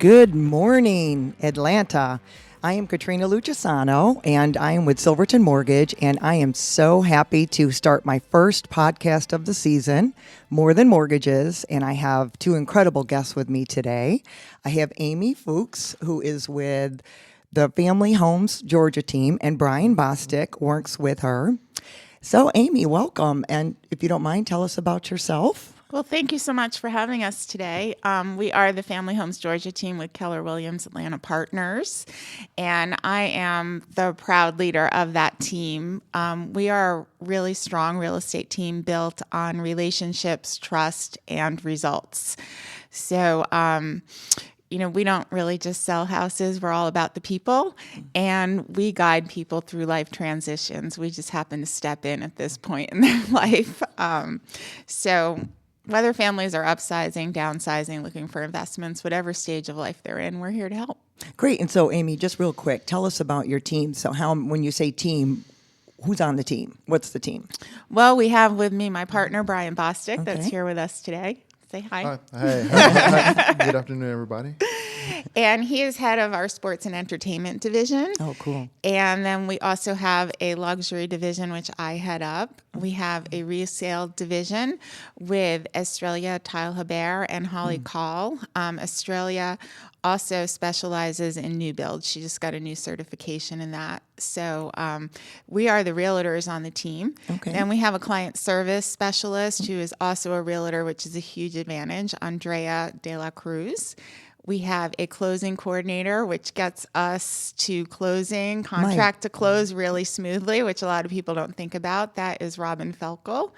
Good morning, Atlanta. I am Katrina Lucisano, and I am with Silverton Mortgage, and I am so happy to start my first podcast of the season, More Than Mortgages, and I have two incredible guests with me today. I have Amy Fuchs, who is with the FamilyHomesGa Team, and Bryan Bostic works with her. So, Amy, welcome, and if you don't mind, tell us about yourself. Well, thank you so much for having us today. We are the FamilyHomesGa Team with Keller Williams Atlanta Partners, and I am the proud leader of that team. We are a really strong real estate team built on relationships, trust, and results. So, we don't really just sell houses. We're all about the people, and we guide people through life transitions. We just happen to step in at this point in their life. Whether families are upsizing, downsizing, looking for investments, whatever stage of life they're in, we're here to help. Great. And so, Amy, just real quick, tell us about your team. So when you say team, who's on the team? What's the team? Well, we have with me my partner, Bryan Bostic, that's here with us today. Say hi. Hi. Good afternoon, everybody. And he is head of our sports and entertainment division. Oh, cool. And then we also have a luxury division, which I head up. We have a resale division with Estrella Tile-Habert and Holly Call. Estrella also specializes in new builds. She just got a new certification in that. So we are the realtors on the team. Okay. And we have a client service specialist who is also a realtor, which is a huge advantage, Andrea De La Cruz. We have a closing coordinator, which gets us to closing, contract to close really smoothly, which a lot of people don't think about. That is Robin Felkel.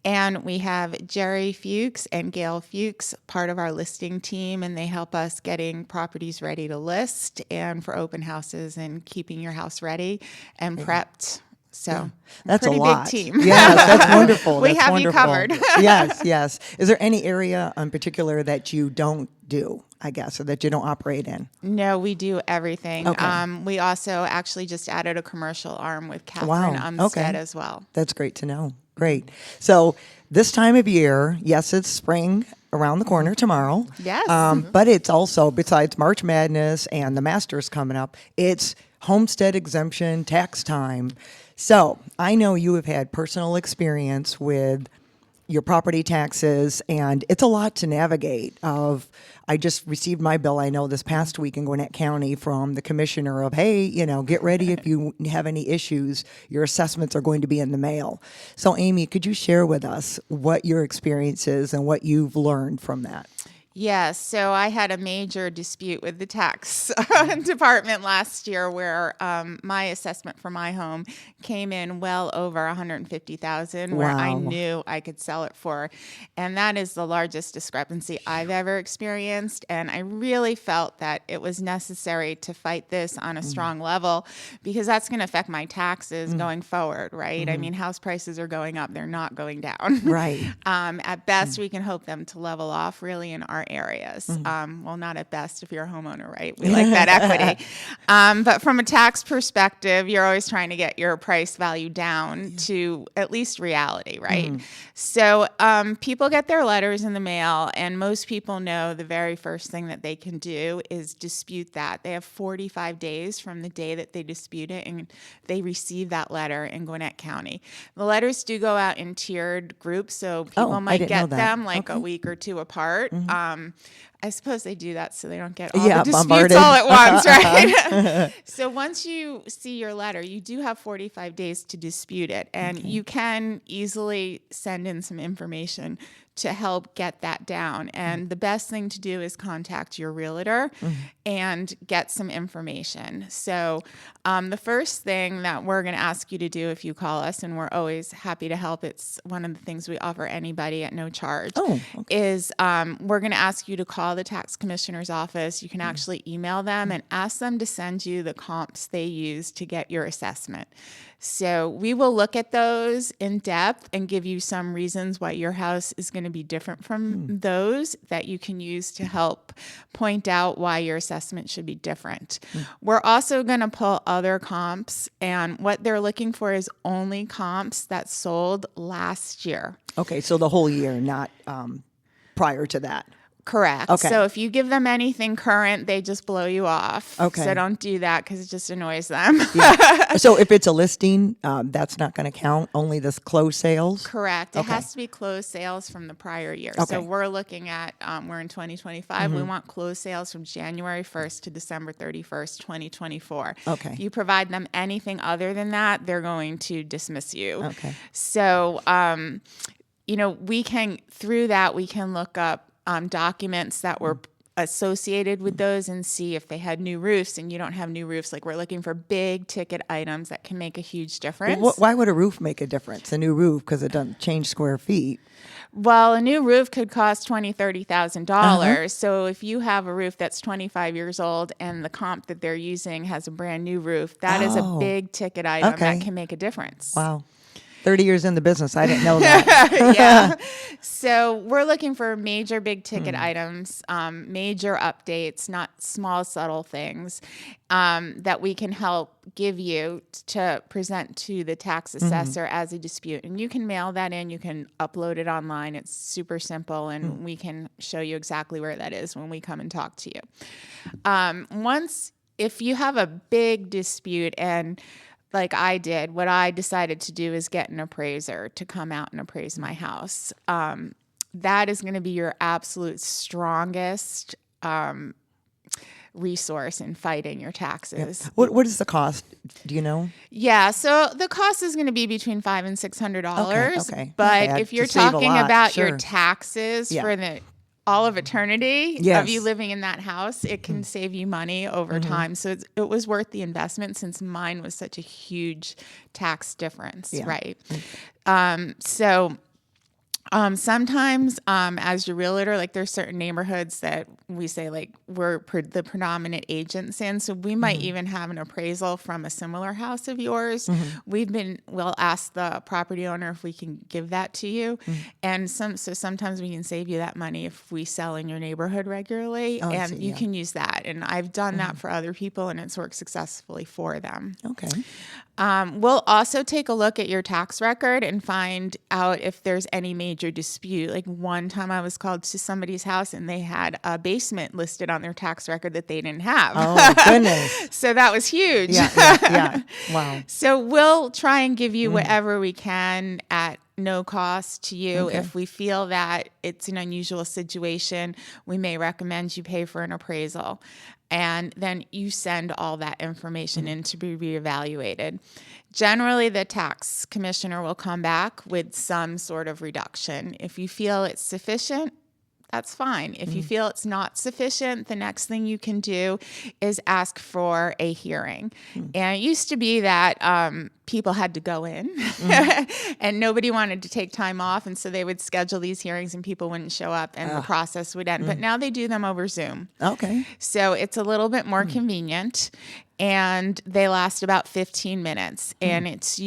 And we have Jerry Fuchs and Gail Fuchs, part of our listing team, and they help us getting properties ready to list and for open houses and keeping your house ready and prepped. So that's pretty a lot. Big team. Yes, that's wonderful. We have you covered. Yes. Is there any area in particular that you don't do, I guess, or that you don't operate in? No, we do everything. Okay. We also actually just added a commercial arm with Catherine Umstead as well. That's great to know. Great. So this time of year, yes, it's spring around the corner tomorrow. Yes. But it's also, besides March Madness and the Masters coming up, it's homestead exemption tax time. So I know you have had personal experience with your property taxes, and it's a lot to navigate. I just received my bill, I know, this past week in Gwinnett County from the commissioner of, hey, get ready if you have any issues. Your assessments are going to be in the mail. So, Amy, could you share with us what your experience is and what you've learned from that? Yes, so I had a major dispute with the tax department last year where my assessment for my home came in well over $150,000, where I knew I could sell it for, and that is the largest discrepancy I've ever experienced. And I really felt that it was necessary to fight this on a strong level because that's going to affect my taxes going forward, right? I mean, house prices are going up; they're not going down. Right. At best, we can hope them to level off really in our areas. Well, not at best if you're a homeowner, right? We like that equity. But from a tax perspective, you're always trying to get your price value down to at least reality, right? So people get their letters in the mail, and most people know the very first thing that they can do is dispute that. They have 45 days from the day that they dispute it, and they receive that letter in Gwinnett County. The letters do go out in tiered groups, so people might get them like a week or two apart. I suppose they do that so they don't get all the disputes bombarded all at once, right? So once you see your letter, you do have 45 days to dispute it, and you can easily send in some information to help get that down. And the best thing to do is contact your realtor and get some information. So the first thing that we're going to ask you to do if you call us, and we're always happy to help, it's one of the things we offer anybody at no charge, is we're going to ask you to call the tax commissioner's office. You can actually email them and ask them to send you the comps they use to get your assessment. So we will look at those in depth and give you some reasons why your house is going to be different from those that you can use to help point out why your assessment should be different. We're also going to pull other comps, and what they're looking for is only comps that sold last year. Okay, so the whole year, not prior to that. Correct. Okay. So if you give them anything current, they just blow you off. Okay. So don't do that because it just annoys them. So if it's a listing, that's not going to count, only the closed sales? Correct. It Okay. has to be closed sales from the prior year. Okay. So we're looking at, we're in 2025. We want closed sales from January 1st to December 31st, 2024. Okay. If you provide them anything other than that, they're going to dismiss you. Okay. So, we can look up documents that were associated with those and see if they had new roofs, and you don't have new roofs. Like, we're looking for big ticket items that can make a huge difference. Why would a roof make a difference? A new roof, because it doesn't change square feet. Well, a new roof could cost $20,000-$30,000. So if you have a roof that's 25 years old and the comp that they're using has a brand new roof, that is a big ticket item Okay. that can make a difference. Wow. 30 years in the business. I didn't know that. Yeah. So we're looking for major big ticket items, major updates, not small, subtle things that we can help give you to present to the tax assessor as a dispute. And you can mail that in. You can upload it online. It's super simple, and we can show you exactly where that is when we come and talk to you. If you have a big dispute, and like I did, what I decided to do is get an appraiser to come out and appraise my house. That is going to be your absolute strongest resource in fighting your taxes. What is the cost? Do you know? Yeah, so the cost is going to be between $500 and $600. Okay. But Okay, if you're to save a talking lot, about sure. your taxes Yeah. for all of eternity Yes. of you living in that house, it can save you money over time. So it was worth the investment, since mine was such a huge tax difference, Yeah. right? Sometimes as your realtor, like, there's certain neighborhoods that we say, like, we're the predominant agents in. So we might even have an appraisal from a similar house of yours. We'll ask the property owner if we can give that to you. And sometimes we can save you that money if we sell in your neighborhood regularly, Oh, I and see, you yeah. can use that. And I've done that for other people, and it's worked successfully for them. Okay. We'll also take a look at your tax record and find out if there's any major dispute. Like, one time I was called to somebody's house and they had a basement listed on their tax record that they didn't have. Oh, goodness. So that was huge. Yeah. Wow. So we'll try and give you whatever we can at no cost to you. Okay. If we feel that it's an unusual situation, we may recommend you pay for an appraisal. And then you send all that information in to be reevaluated. Generally, the tax commissioner will come back with some sort of reduction. If you feel it's sufficient, that's fine. If you feel it's not sufficient, the next thing you can do is ask for a hearing. And it used to be that people had to go in and nobody wanted to take time off. And so they would schedule these hearings and people wouldn't show up and the process would end. But now they do them over Zoom. Okay. So it's a little bit more convenient, and they last about 15 minutes. And it's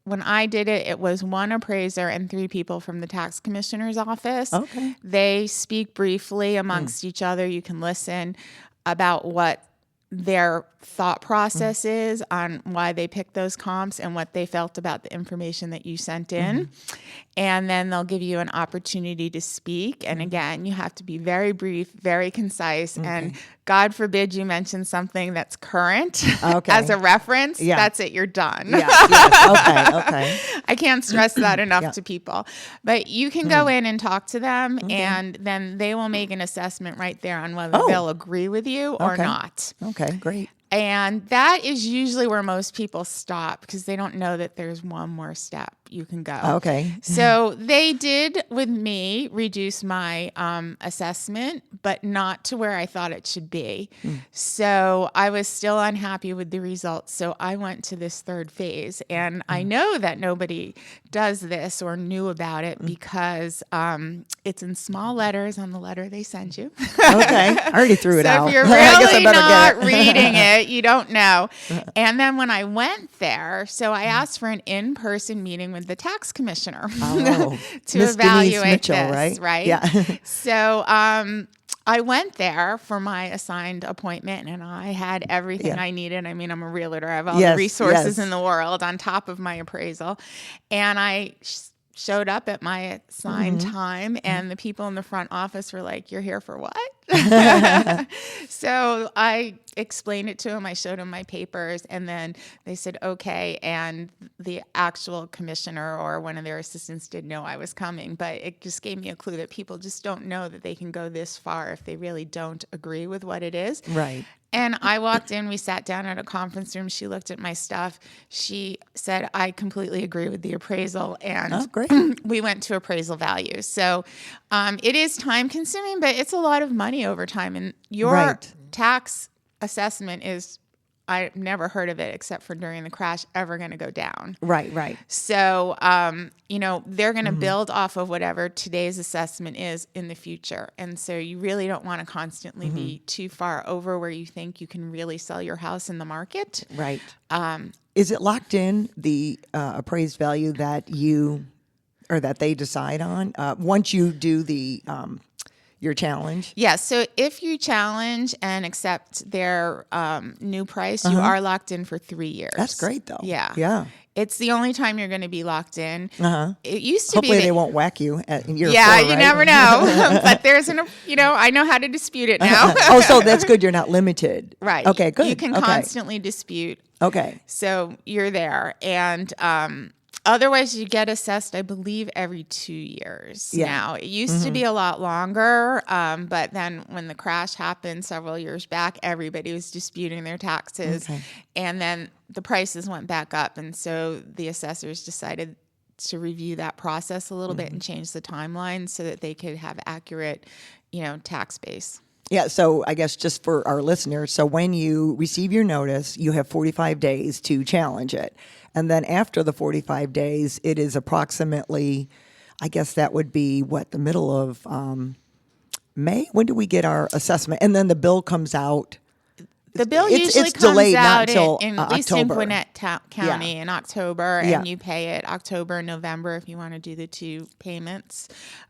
when I did it, it was one appraiser and 3 people from the tax commissioner's office. Okay. They speak briefly amongst each other. You can listen about what their thought process is on why they picked those comps and what they felt about the information that you sent in. And then they'll give you an opportunity to speak. And again, you have to be very brief, very concise. And God forbid you mention something that's current as a reference. Yeah. That's it. You're done. Yes. Okay. I can't stress that enough to people. But you can go in and talk to them, and then they will make an assessment right there on whether they'll agree with you or not. Okay, great. And that is usually where most people stop, because they don't know that there's one more step you can go. Okay. So they did, with me, reduce my assessment, but not to where I thought it should be. So I was still unhappy with the results. So I went to this third phase. And I know that nobody does this or knew about it because it's in small letters on the letter they send you. Okay. I already threw it out. So if you're I guess I really better not get it. reading it, you don't know. And then when I went there, so I asked for an in-person meeting with the tax commissioner Oh, to Miss Denise evaluate Mitchell, this, right? Yeah. So I went there for my assigned appointment, and I had everything I needed. I mean, I'm a realtor. I have all the resources in the world on top of my appraisal. And I showed up at my assigned time, and the people in the front office were like, "You're here for what?" So I explained it to them. I showed them my papers, and then they said, "Okay." And the actual commissioner or one of their assistants didn't know I was coming, but it just gave me a clue that people just don't know that they can go this far if they really don't agree with what it is. Right. And I walked in, we sat down at a conference room. She looked at my stuff. She said, "I completely agree with the appraisal." And Oh, great. we went to appraisal value. So it is time consuming, but it's a lot of money over time. And your Right. tax assessment is, I've never heard of it except for during the crash, ever going to go down. Right, right. So, they're going to build off of whatever today's assessment is in the future. And so you really don't want to constantly be too far over where you think you can really sell your house in the market. Right. Is it locked in, the appraised value that that they decide on once you do your challenge? Yeah. So if you challenge and accept their new price, you are locked in for 3 years. That's great, though. Yeah. Yeah. It's the only time you're going to be locked in. It used to Hopefully be. they won't whack you in year 4, You right? never know. But I know how to dispute it now. Oh, so that's good. You're not limited. Right. Okay, good. You can Okay. constantly dispute. Okay. So you're there. And otherwise, you get assessed, I believe, every 2 years Yeah. now. It used to be a lot longer. But then when the crash happened several years back, everybody was disputing their taxes. Okay. And then the prices went back up. And so the assessors decided to review that process a little bit and change the timeline so that they could have accurate, tax base. Yeah, so I guess just for our listeners, so when you receive your notice, you have 45 days to challenge it. And then after the 45 days, it is approximately, I guess that would be the middle of May? When do we get our assessment? And then the bill comes out. The bill It's usually comes delayed, not out until in at least in October. Gwinnett County in October, Yeah. and you pay it October and November if you want to do the 2 payments.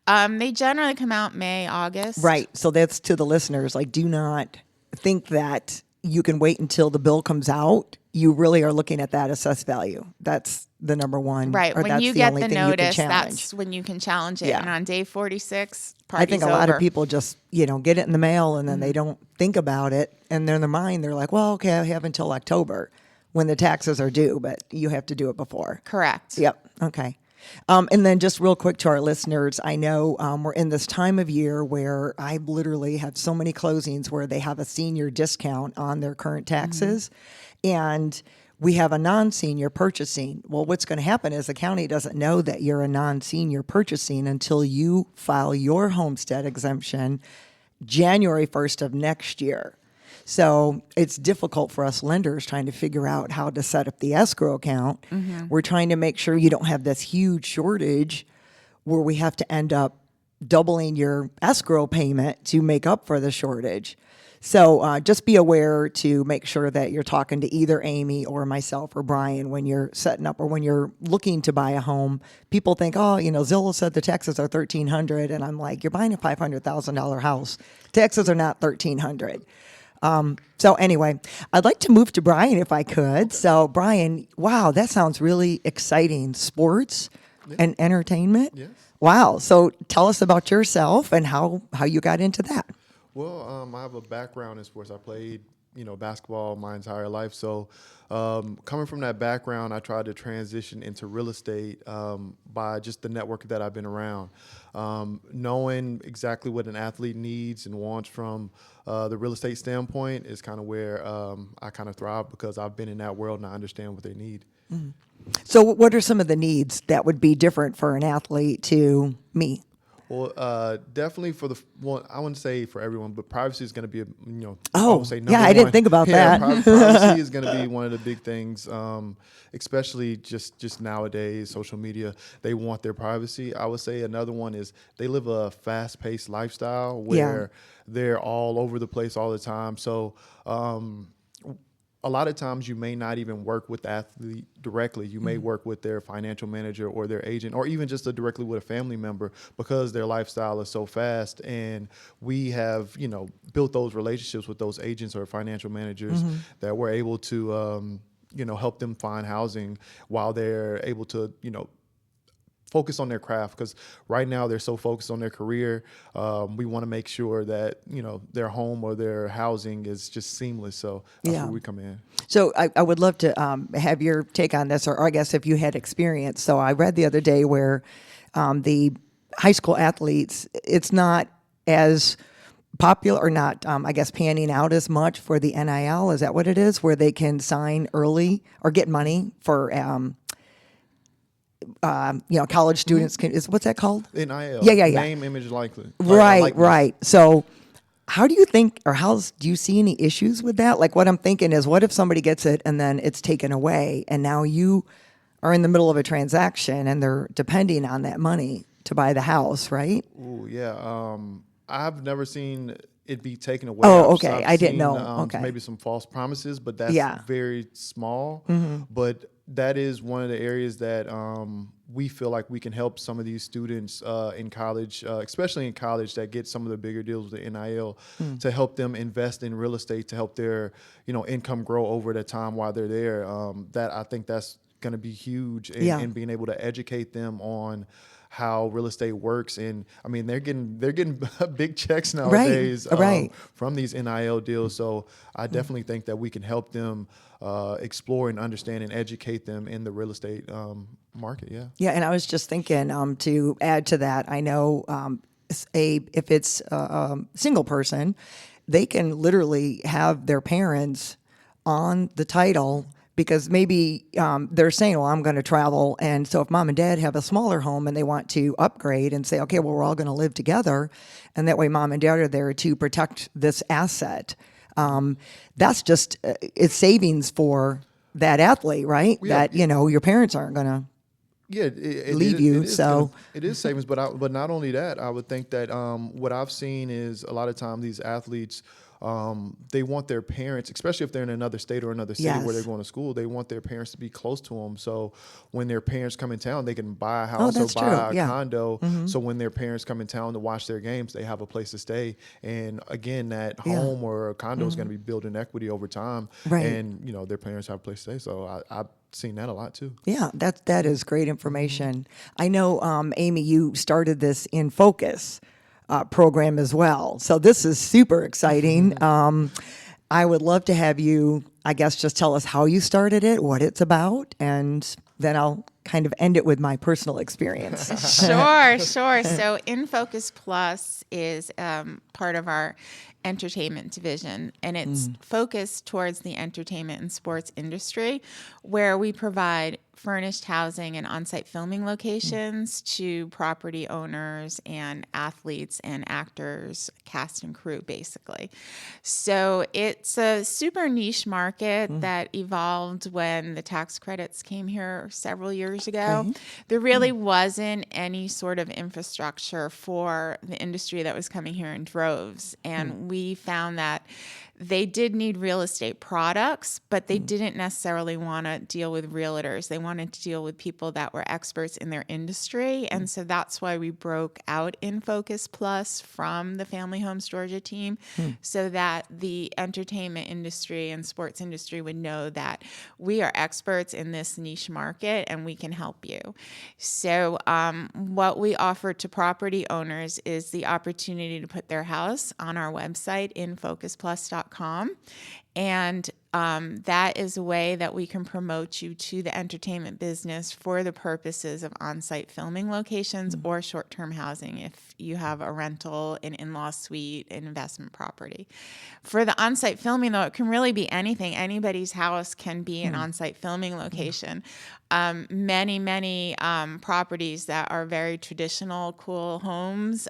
They generally come out May, August. Right. So that's to the listeners. Like, do not think that you can wait until the bill comes out. You really are looking at that assessed value. That's the number one. Right. Or When that's you the get only the thing you can notice, challenge. that's when you can challenge it. Yeah. And on day 46, I party's think a lot over. of people just, get it in the mail and then they don't think about it. And in their mind, they're like, well, okay, I have until October when the taxes are due, but you have to do it before. Correct. Yep. Okay. And then just real quick to our listeners, I know we're in this time of year where I literally have so many closings where they have a senior discount on their current taxes. And we have a non-senior purchasing. Well, what's going to happen is the county doesn't know that you're a non-senior purchasing until you file your homestead exemption January 1st of next year. So it's difficult for us lenders trying to figure out how to set up the escrow account. We're trying to make sure you don't have this huge shortage where we have to end up doubling your escrow payment to make up for the shortage. So just be aware to make sure that you're talking to either Amy or myself or Brian when you're setting up or when you're looking to buy a home. People think, Zillow said the taxes are $1,300, and I'm like, you're buying a $500,000 house. Taxes are not $1,300. So anyway, I'd like to move to Brian if I could. So Brian, wow, that sounds really exciting. Sports and entertainment. Yes. Wow. So tell us about yourself and how you got into that. Well, I have a background in sports. I played, basketball my entire life. So coming from that background, I tried to transition into real estate by just the network that I've been around. Knowing exactly what an athlete needs and wants from the real estate standpoint is kind of where I kind of thrive because I've been in that world and I understand what they need. Mm-hmm. So what are some of the needs that would be different for an athlete to me? Well, definitely I wouldn't say for everyone, but privacy is going to be, Oh, I would say yeah, I didn't think about that. Privacy is going to be one of the big things, especially just nowadays, social media, they want their privacy. I would say another one is they live a fast-paced lifestyle where they're all over the place all the time. So a lot of times you may not even work with the athlete directly. You may work with their financial manager or their agent or even just directly with a family member because their lifestyle is so fast. And we have, built those relationships with those agents or financial managers that we're able to, help them find housing while they're able to, focus on their craft, because right now they're so focused on their career. We want to make sure that, their home or their housing is just seamless. So that's where we come in. So I would love to have your take on this, or I guess if you had experience. So I read the other day where the high school athletes, it's not as popular, or not, I guess, panning out as much for the NIL. Is that what it is? Where they can sign early or get money for, college students can, what's that called? NIL. Yeah. Name, image, likeness. Right. So how do you think, or do you see any issues with that? Like, what I'm thinking is, what if somebody gets it and then it's taken away, and now you are in the middle of a transaction and they're depending on that money to buy the house, right? Ooh, yeah. I've never seen it be taken away. Oh, okay. I've I didn't seen, know. Okay. Maybe some false promises, but that's Yeah. very small. But that is one of the areas that we feel like we can help some of these students in college, especially in college, that get some of the bigger deals with the NIL, to help them invest in real estate, to help their income grow over the time while they're there. That I think that's going to be huge in being able to educate them on how real estate works. And I mean, they're getting big checks nowadays from these NIL deals. So I definitely think that we can help them explore and understand and educate them in the real estate market. Yeah. And I was just thinking, to add to that, I know if it's a single person, they can literally have their parents on the title, because maybe they're saying, well, I'm going to travel. And so if mom and dad have a smaller home and they want to upgrade and say, okay, well, we're all going to live together, and that way mom and dad are there to protect this asset. That's just, it's savings for that athlete, right? Yeah. That, your parents aren't going to leave you. It is savings, but not only that, I would think that what I've seen is a lot of times these athletes, they want their parents, especially if they're in another state or another city where they're going to school, they want their parents to be close to them. So when their parents come in town, they can buy a house or buy a condo. So when their parents come in town to watch their games, they have a place to stay. And again, that home or a condo is going to be building equity over time. Right. And, their parents have a place to stay. So I've seen that a lot too. Yeah, that is great information. I know, Amy, you started this In Focus program as well. So this is super exciting. I would love to have you, I guess, just tell us how you started it, what it's about, and then I'll kind of end it with my personal experience. Sure. So In Focus Plus is part of our entertainment division, and it's focused towards the entertainment and sports industry, where we provide furnished housing and on-site filming locations to property owners and athletes and actors, cast and crew, basically. So it's a super niche market that evolved when the tax credits came here several years ago. Okay. There really wasn't any sort of infrastructure for the industry that was coming here in droves, and we found that they did need real estate products, but they didn't necessarily want to deal with realtors. They wanted to deal with people that were experts in their industry. And so that's why we broke out In Focus Plus from the Family Homes Georgia team, so that the entertainment industry and sports industry would know that we are experts in this niche market and we can help you. So what we offer to property owners is the opportunity to put their house on our website, infocusplus.com. And that is a way that we can promote you to the entertainment business for the purposes of on-site filming locations or short-term housing if you have a rental, an in-law suite, an investment property. For the on-site filming, though, it can really be anything. Anybody's house can be an on-site filming location. Many properties that are very traditional, cool homes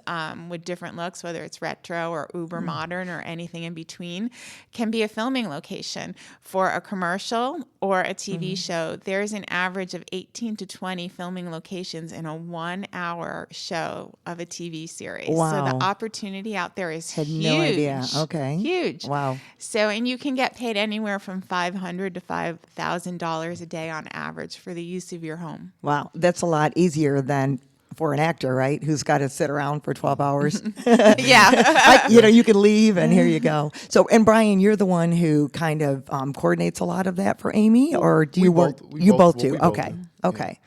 with different looks, whether it's retro or uber modern or anything in between, can be a filming location. For a commercial or a TV show, there's an average of 18 to 20 filming locations in a 1 hour show of a TV series. Wow. So the opportunity out there is Had huge. no idea. Okay. Huge. Wow. So, and you can get paid anywhere from $500 to $5,000 a day on average for the use of your home. Wow. That's a lot easier than for an actor, right? Who's got to sit around for 12 hours. Yeah. You can leave and here you go. So, and Brian, you're the one who kind of coordinates a lot of that for Amy, or do you work? You both do. Okay.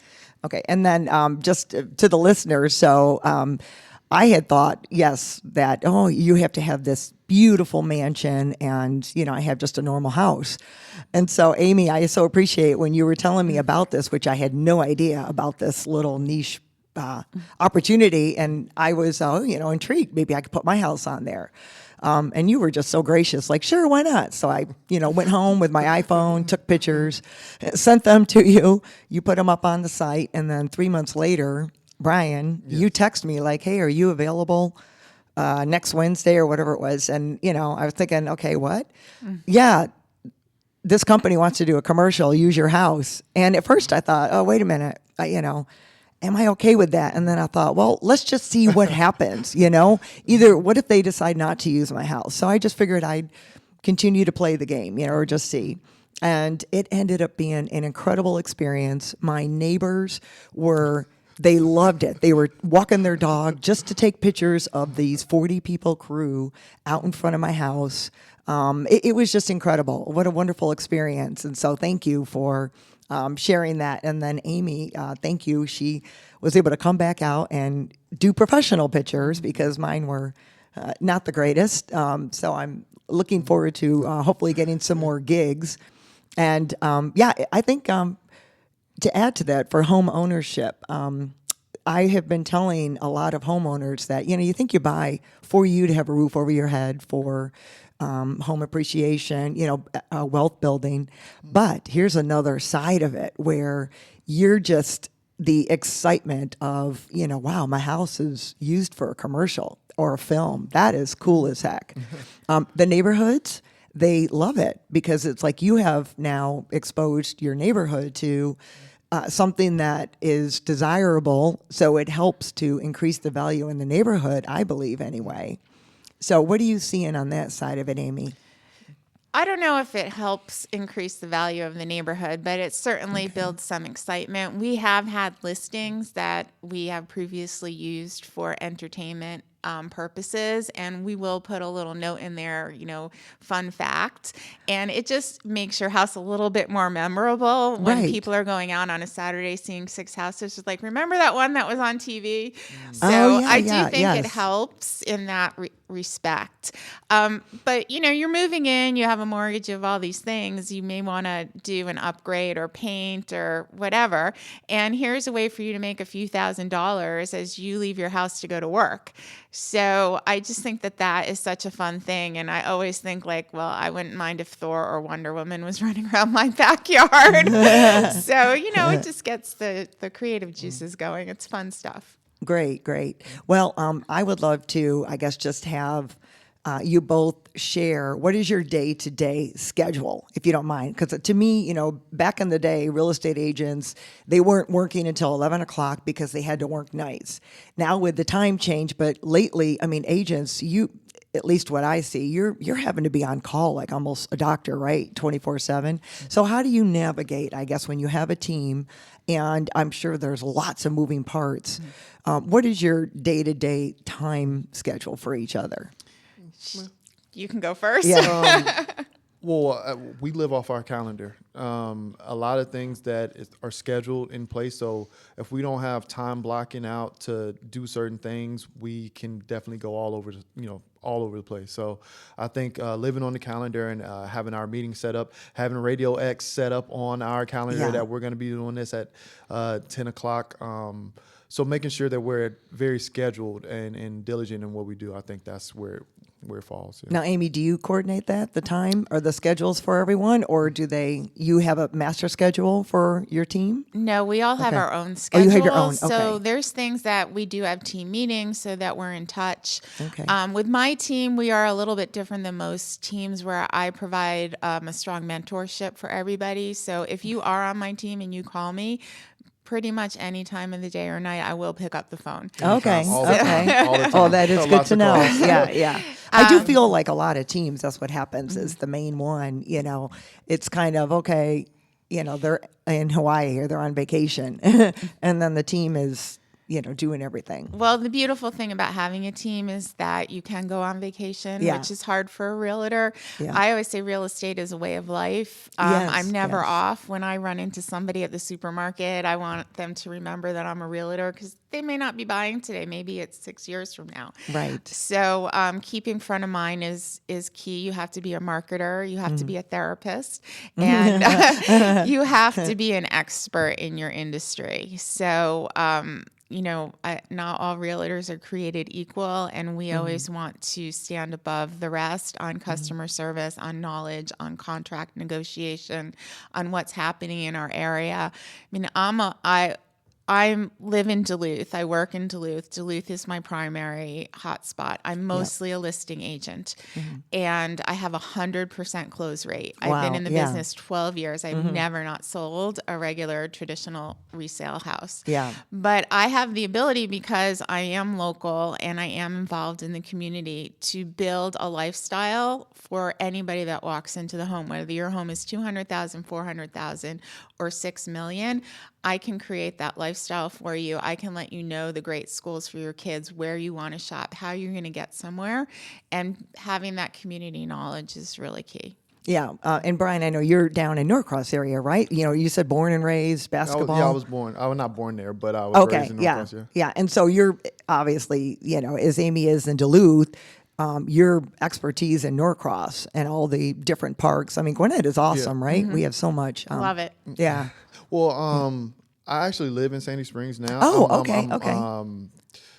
Okay. And then just to the listeners, so I had thought, yes, that, oh, you have to have this beautiful mansion and, I have just a normal house. And so, Amy, I so appreciate when you were telling me about this, which I had no idea about this little niche opportunity. And I was, intrigued. Maybe I could put my house on there. And you were just so gracious, like, sure, why not? So I, went home with my iPhone, took pictures, sent them to you. You put them up on the site. And then 3 months later, Brian, you text me like, hey, are you available next Wednesday or whatever it was? And, I was thinking, okay, what? Yeah, this company wants to do a commercial, use your house. And at first I thought, oh, wait a minute, am I okay with that? And then I thought, well, let's just see what happens, Either what if they decide not to use my house? So I just figured I'd continue to play the game, or just see. And it ended up being an incredible experience. My neighbors they loved it. They were walking their dog just to take pictures of these 40 people crew out in front of my house. It was just incredible. What a wonderful experience. And so thank you for sharing that. And then Amy, thank you. She was able to come back out and do professional pictures because mine were not the greatest. So I'm looking forward to hopefully getting some more gigs. And I think to add to that, for home ownership, I have been telling a lot of homeowners that, you think you buy for you to have a roof over your head, for home appreciation, wealth building. But here's another side of it where you're just the excitement of, wow, my house is used for a commercial or a film. That is cool as heck. The neighborhoods, they love it because it's like you have now exposed your neighborhood to something that is desirable, so it helps to increase the value in the neighborhood, I believe, anyway. So what are you seeing on that side of it, Amy? I don't know if it helps increase the value of the neighborhood, but it certainly builds some excitement. We have had listings that we have previously used for entertainment purposes, and we will put a little note in there, fun fact, and it just makes your house a little bit more memorable when people are going out on a Saturday seeing 6 houses. Just like, remember that one that was on TV? So I do think it helps in that respect. But you're moving in, you have a mortgage of all these things. You may want to do an upgrade or paint or whatever. And here's a way for you to make a few $1,000s as you leave your house to go to work. So I just think that is such a fun thing. And I always think like, well, I wouldn't mind if Thor or Wonder Woman was running around my backyard. So, it just gets the creative juices going. It's fun stuff. Great. Well, I would love to, I guess, just have you both share what is your day-to-day schedule, if you don't mind. Because to me, back in the day, real estate agents, they weren't working until 11 o'clock because they had to work nights. Now with the time change, but lately, agents, at least what I see, you're having to be on call like almost a doctor, right? 24/7. So how do you navigate, I guess, when you have a team, and I'm sure there's lots of moving parts. What is your day-to-day time schedule for each other? You can go first. Yeah. We live off our calendar. A lot of things that are scheduled in place. So if we don't have time blocking out to do certain things, we can definitely go all over the place. So I think living on the calendar and having our meeting set up, having RadioX set up on our calendar that we're going to be doing this at 10 o'clock. So making sure that we're very scheduled and diligent in what we do, I think that's where it falls. Yeah. Now, Amy, do you coordinate the time or the schedules for everyone, or you have a master schedule for your team? No, we all have our own schedule. Oh, you have your own. Okay. So there's things that we do have team meetings so that we're in touch. Okay. With my team, we are a little bit different than most teams where I provide a strong mentorship for everybody. So if you are on my team and you call me, pretty much any time of the day or night, I will pick up the phone. Okay. All the time. Oh, that is good to know. Calls. Yeah. I do feel like a lot of teams, that's what happens is the main one, it's kind of, okay, they're in Hawaii or they're on vacation. And then the team is, doing everything. Well, the beautiful thing about having a team is that you can go on vacation, Yeah. which is hard for a realtor. Yeah. I always say real estate is a way of life. Yes, I'm never yes. off. When I run into somebody at the supermarket, I want them to remember that I'm a realtor because they may not be buying today. Maybe it's 6 years from now. Right. So keeping front of mind is key. You have to be a marketer. You have to be a therapist. And you have to be an expert in your industry. So, not all realtors are created equal, and we always want to stand above the rest on customer service, on knowledge, on contract negotiation, on what's happening in our area. I mean, I live in Duluth. I work in Duluth. Duluth is my primary hotspot. I'm mostly a listing agent, and I have 100% close rate. I've been in the business 12 years. I've never not sold a regular traditional resale house. Yeah. But I have the ability, because I am local and I am involved in the community, to build a lifestyle for anybody that walks into the home, whether your home is 200,000, 400,000, or 6 million. I can create that lifestyle for you. I can let you know the great schools for your kids, where you want to shop, how you're going to get somewhere. And having that community knowledge is really key. Yeah. And Brian, I know you're down in Norcross area, right? You said born and raised basketball. I was born. I was not born there, but I was raised in Norcross. Yeah. And so you're obviously, as Amy is in Duluth, your expertise in Norcross and all the different parks. I mean, Gwinnett is awesome, right? We have so much. Love it. Yeah. Well, I actually live in Sandy Springs now. Oh, okay.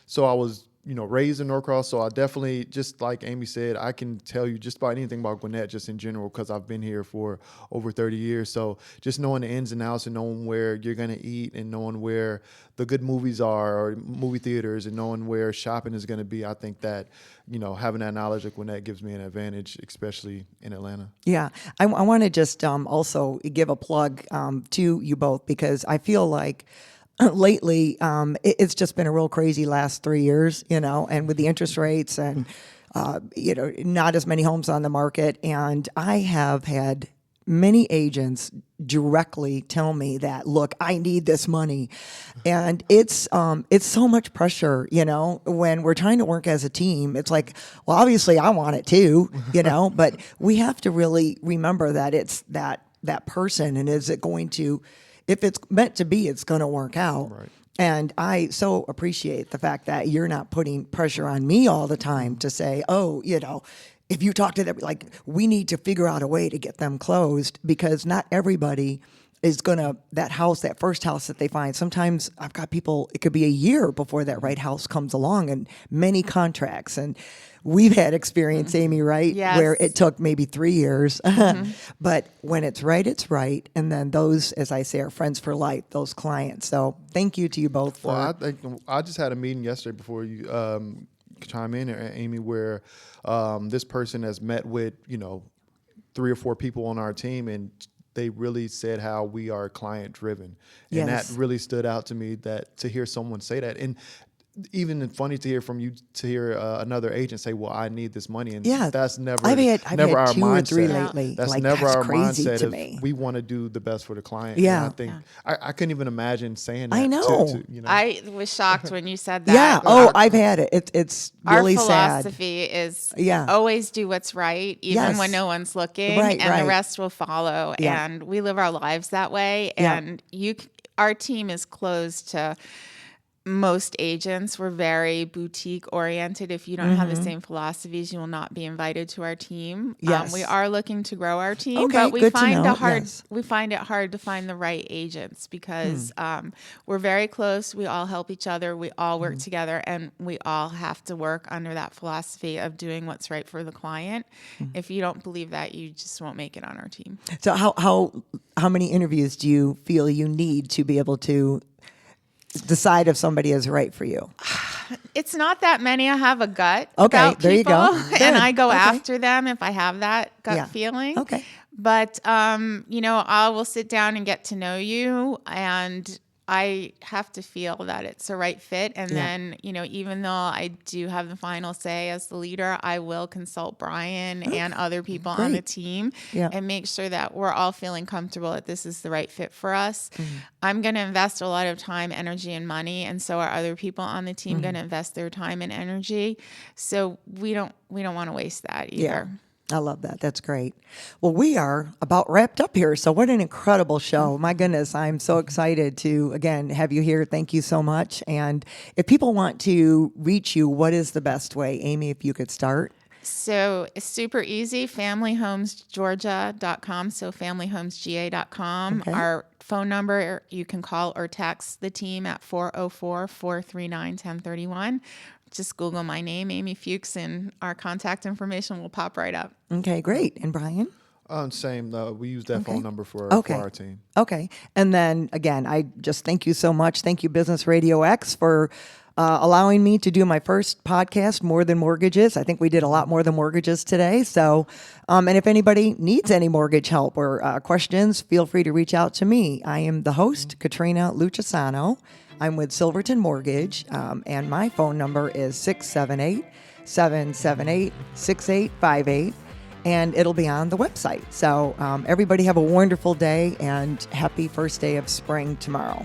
So I was, raised in Norcross. So I definitely, just like Amy said, I can tell you just about anything about Gwinnett just in general, because I've been here for over 30 years. So just knowing the ins and outs and knowing where you're going to eat and knowing where the good movies are, or movie theaters, and knowing where shopping is going to be, I think that, having that knowledge of Gwinnett gives me an advantage, especially in Atlanta. Yeah. I want to just also give a plug to you both, because I feel like lately, it's just been a real crazy last 3 years, and with the interest rates and, not as many homes on the market. And I have had many agents directly tell me that, look, I need this money. And it's so much pressure, when we're trying to work as a team. It's like, well, obviously I want it too, but we have to really remember that it's that person. And is it going to, if it's meant to be, it's going to work out. Right. And I so appreciate the fact that you're not putting pressure on me all the time to say, oh, if you talk to them, like, we need to figure out a way to get them closed, because not everybody is gonna, that first house that they find. Sometimes I've got people, it could be a year before that right house comes along, and many contracts. And we've had experience, Amy, right? Yes. Where it took maybe 3 years. But when it's right, it's right. And then those, as I say, are friends for life, those clients. So thank you to you both for. Well, I think I just had a meeting yesterday before you chime in, Amy, where this person has met with, 3 or 4 people on our team, and they really said how we are client driven. And Yes. that really stood out to me, that to hear someone say that. And even funny to hear from you, to hear another agent say, well, I need this money. And Yeah. that's never, I've had never our 2 or mindset. 3 lately. That's Like, never that's our crazy mindset to of me. we want to do the best for the client. Yeah. And I think I couldn't even imagine saying that. I know. I was shocked when you said that. Yeah. Oh, I've had it. It's really Our sad. philosophy is Yeah. always do what's right, even Yes. when no one's looking, Right, and right. the rest will follow. Yeah. And we live our lives that way. Yeah. And our team is closed to most agents. We're very boutique oriented. If you don't have the same philosophies, you will not be invited to our team. Yes. We are looking to grow our team, Okay, but we good to find know. it hard. Yes. We find it hard to find the right agents, because we're very close. We all help each other. We all work together, and we all have to work under that philosophy of doing what's right for the client. If you don't believe that, you just won't make it on our team. So how many interviews do you feel you need to be able to decide if somebody is right for you? It's not that many. I have a gut Okay, about there you people, go. and Good. I go Okay. after them if I have that gut Yeah. feeling. Okay. But I will sit down and get to know you, and I have to feel that it's the right fit. And then, even though I do have the final say as the leader, I will consult Brian and other people on the great. team Yeah. and make sure that we're all feeling comfortable that this is the right fit for us. I'm going to invest a lot of time, energy, and money. And so are other people on the team going to invest their time and energy. So we don't want to waste that either. Yeah. I love that. That's great. Well, we are about wrapped up here. So what an incredible show. My goodness, I'm so excited to, again, have you here. Thank you so much. And if people want to reach you, what is the best way? Amy, if you could start. So it's super easy, familyhomesgeorgia.com, so familyhomesga.com. Okay. Our phone number, you can call or text the team at 404-439-1031. Just Google my name, Amy Fuchs, and our contact information will pop right up. Okay, great. And Brian? Same. We use that phone number for our team. Okay. And then again, I just thank you so much. Thank you, Business RadioX, for allowing me to do my first podcast, More Than Mortgages. I think we did a lot more than mortgages today. So, and if anybody needs any mortgage help or questions, feel free to reach out to me. I am the host, Katrina Lucisano. I'm with Silverton Mortgage, and my phone number is 678-778-6858, and it'll be on the website. So everybody have a wonderful day, and happy first day of spring tomorrow.